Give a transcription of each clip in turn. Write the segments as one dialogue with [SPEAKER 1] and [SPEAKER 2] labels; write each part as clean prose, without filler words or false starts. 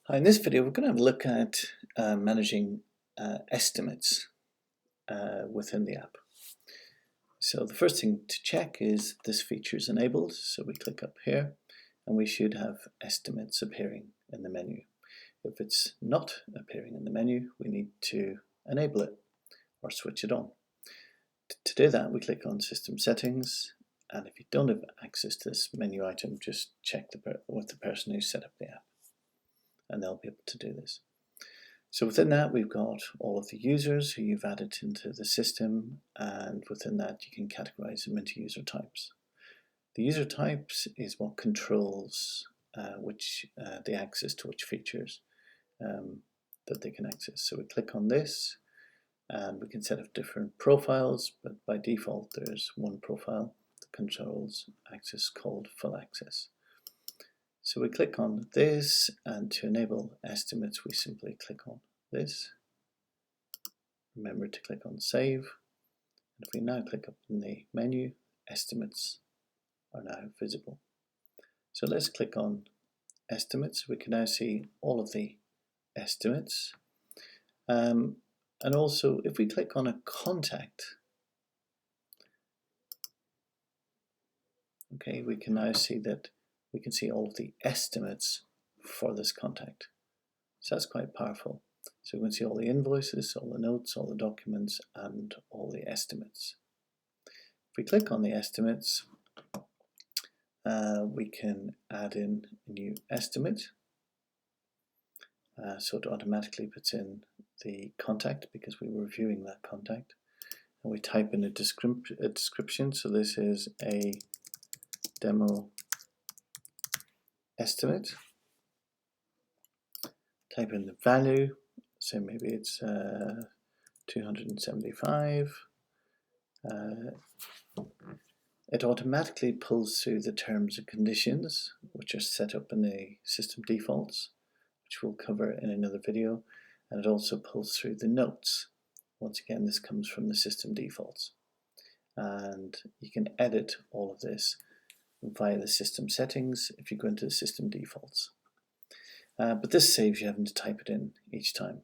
[SPEAKER 1] Hi, in this video we're going to have a look at managing estimates within the app. So the first thing to check is this feature is enabled, so we click up here and we should have estimates appearing in the menu. If it's not appearing in the menu, we need to enable it or switch it on. To do that, we click on System Settings, and if you don't have access to this menu item, just check with the person who set up the app, and they'll be able to do this. So within that, we've got all of the users who you've added into the system, and within that you can categorize them into user types. The user types is what controls the access to which features that they can access. So we click on this and we can set up different profiles, but by default there's one profile that controls access called full access. So we click on this, and to enable estimates we simply click on this. Remember to click on save. And if we now click up in the menu, estimates are now visible. So let's click on estimates. We can now see all of the estimates. And also if we click on a contact, okay, we can now see that we can see all of the estimates for this contact. So that's quite powerful. So we can see all the invoices, all the notes, all the documents, and all the estimates. If we click on the estimates, we can add in a new estimate. So it automatically puts in the contact because we were reviewing that contact. And we type in a description. So this is a demo estimate. Type in the value, so maybe it's 275. It automatically pulls through the terms and conditions, which are set up in the system defaults, which we'll cover in another video, and it also pulls through the notes. Once again, this comes from the system defaults, and you can edit all of this via the system settings if you go into the system defaults. But this saves you having to type it in each time.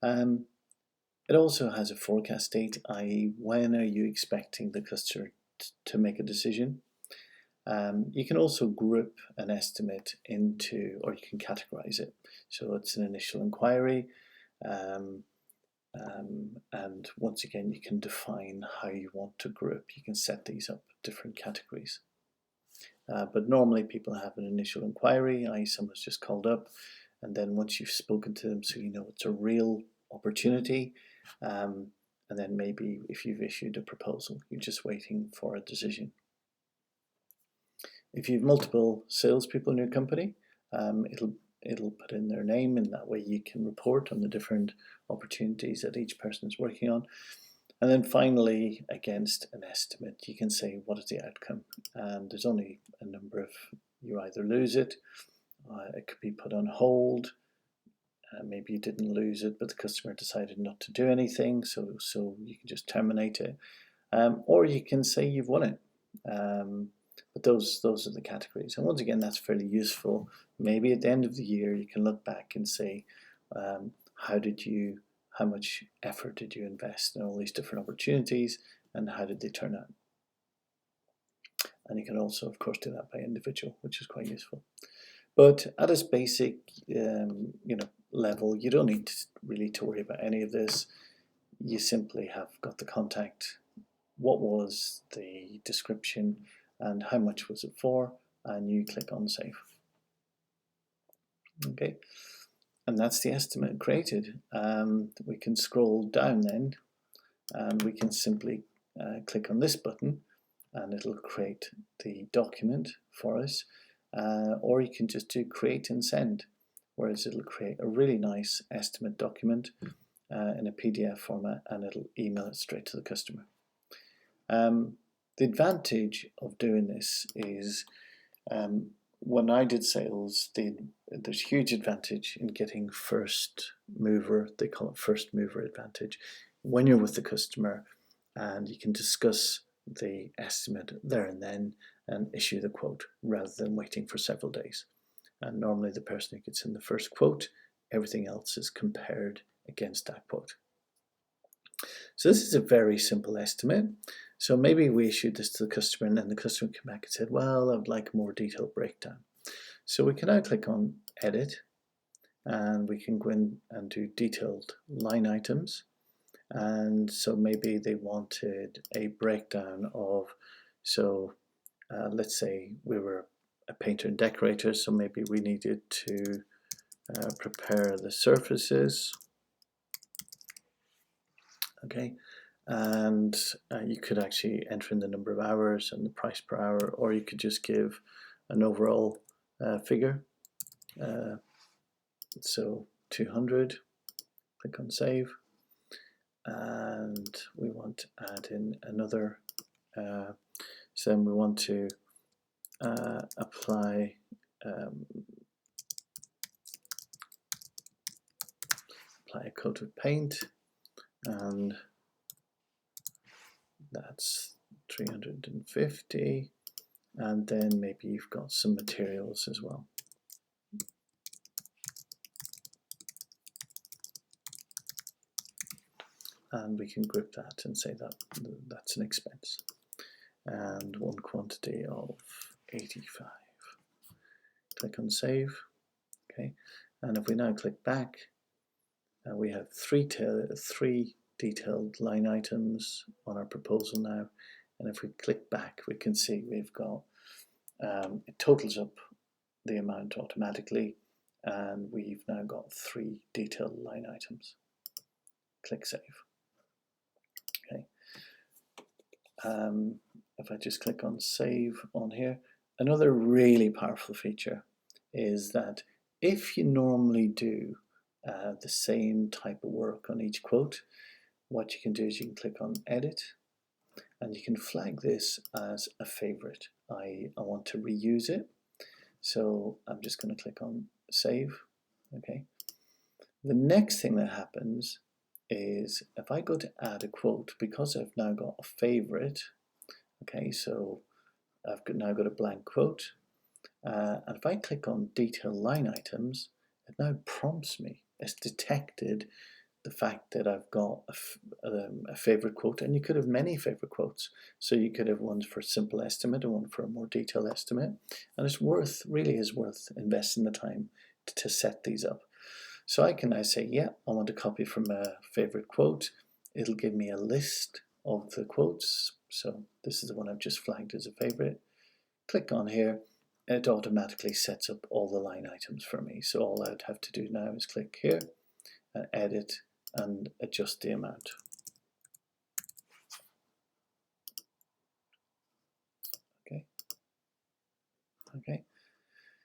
[SPEAKER 1] It also has a forecast date, i.e. when are you expecting the customer to make a decision. You can also group an estimate into, or you can categorize it. So it's an initial inquiry, and once again you can define how you want to group. You can set these up different categories. But normally people have an initial inquiry, i.e. someone's just called up, and then once you've spoken to them so you know it's a real opportunity, and then maybe if you've issued a proposal, you're just waiting for a decision. If you have multiple salespeople in your company, it'll put in their name, and that way you can report on the different opportunities that each person is working on. And then finally, against an estimate, you can say what is the outcome, and there's only a number of, you either lose it, it could be put on hold, maybe you didn't lose it but the customer decided not to do anything, so you can just terminate it, or you can say you've won it. But those are the categories, and once again that's fairly useful. Maybe at the end of the year you can look back and say how much effort did you invest in all these different opportunities, and how did they turn out? And you can also, of course, do that by individual, which is quite useful. But at its basic, level, you don't need really to worry about any of this. You simply have got the contact, what was the description, and how much was it for, and you click on save. Okay. And that's the estimate created. We can scroll down then, and we can simply click on this button, and it'll create the document for us. Or you can just do create and send, whereas it'll create a really nice estimate document in a PDF format, and it'll email it straight to the customer. The advantage of doing this is when I did sales, there's huge advantage in getting first mover, they call it first mover advantage, when you're with the customer and you can discuss the estimate there and then and issue the quote rather than waiting for several days. and normally the person who gets in the first quote, everything else is compared against that quote. So this is a very simple estimate. So maybe we issued this to the customer and then the customer came back and said, well, I would like a more detailed breakdown. So we can now click on Edit and we can go in and do detailed line items. And so maybe they wanted a breakdown of, so let's say we were a painter and decorator, so maybe we needed to prepare the surfaces. Okay, and you could actually enter in the number of hours and the price per hour, or you could just give an overall figure. So 200, click on Save, and we want to add in another, so then we want to apply apply a coat of paint, and that's 350, and then maybe you've got some materials as well. And we can group that and say that that's an expense. And one quantity of 85. Click on Save. Okay, and if we now click back, we have three detailed line items on our proposal now. And if we click back, we can see we've got, it totals up the amount automatically, and we've now got 3 detailed line items. Click Save. Okay. If I just click on Save on here, another really powerful feature is that if you normally do the same type of work on each quote, what you can do is you can click on Edit, and you can flag this as a favorite. I want to reuse it, so I'm just going to click on Save. Okay. The next thing that happens is if I go to add a quote, because I've now got a favorite, okay, so I've now got a blank quote, and if I click on detail line items, it now prompts me. It's detected the fact that I've got a favorite quote, and you could have many favorite quotes. So you could have one for a simple estimate and one for a more detailed estimate, and it's really is worth investing the time to set these up. So I can now say, yeah, I want a copy from a favorite quote. It'll give me a list of the quotes. So this is the one I've just flagged as a favorite. Click on here, it automatically sets up all the line items for me. So all I'd have to do now is click here and edit and adjust the amount. Okay.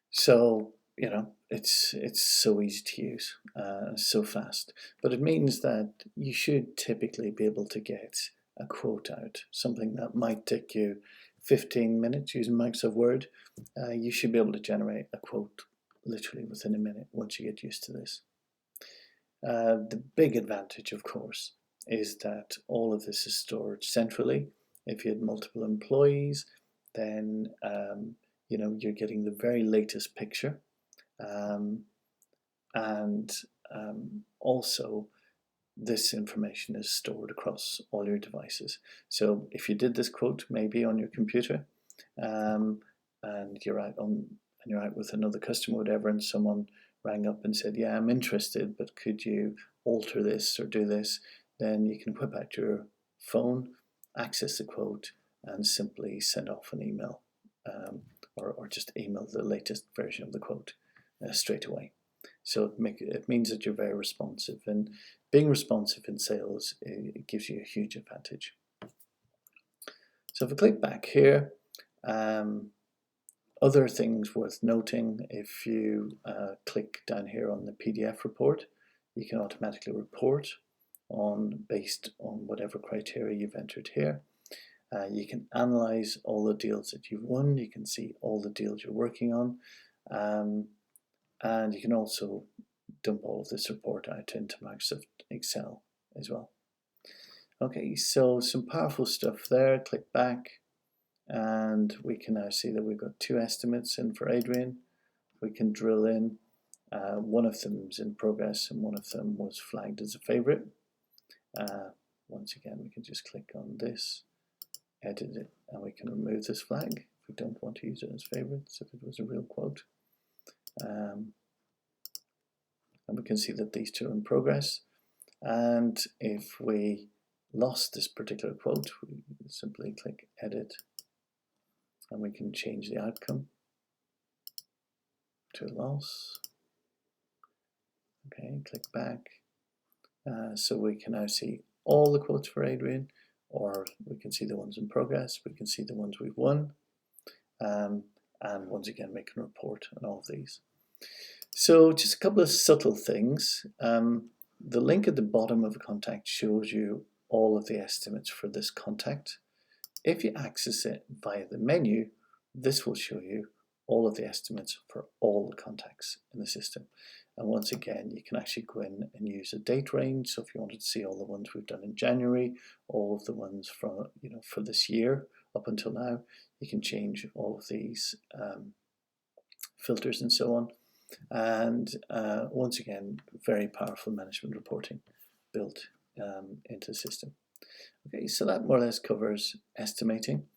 [SPEAKER 1] So you know, it's so easy to use, so fast. But it means that you should typically be able to get a quote out, something that might take you 15 minutes using Microsoft Word. You should be able to generate a quote literally within a minute once you get used to this. The big advantage, of course, is that all of this is stored centrally. If you had multiple employees, then you know, you're getting the very latest picture, and also this information is stored across all your devices. So if you did this quote maybe on your computer, and you're out with another customer or whatever, and someone rang up and said, yeah, I'm interested, but could you alter this or do this, then you can whip out your phone, access the quote, and simply send off an email, or just email the latest version of the quote straight away. So it means that you're very responsive, and being responsive in sales, it gives you a huge advantage. So if I click back here, other things worth noting, if you click down here on the PDF report, you can automatically report based on whatever criteria you've entered here. You can analyze all the deals that you've won. You can see all the deals you're working on. And you can also dump all of this report out into Microsoft Excel as well. Okay, so some powerful stuff there. Click back, and we can now see that we've got 2 estimates in for Adrian. we can drill in. One of them's in progress and one of them was flagged as a favorite. Once again, we can just click on this, edit it, and we can remove this flag if we don't want to use it as favorites, if it was a real quote. And we can see that these two are in progress. And if we lost this particular quote, we simply click edit and we can change the outcome to loss. Okay, click back. So we can now see all the quotes for Adrian, or we can see the ones in progress, we can see the ones we've won, and once again we can report on all of these. So just a couple of subtle things. The link at the bottom of a contact shows you all of the estimates for this contact. If you access it via the menu, this will show you all of the estimates for all the contacts in the system. And once again, you can actually go in and use a date range. So if you wanted to see all the ones we've done in January, all of the ones from, for this year up until now, you can change all of these filters and so on. And once again, very powerful management reporting built into the system. Okay, so that more or less covers estimating,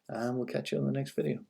[SPEAKER 1] and we'll catch you on the next video.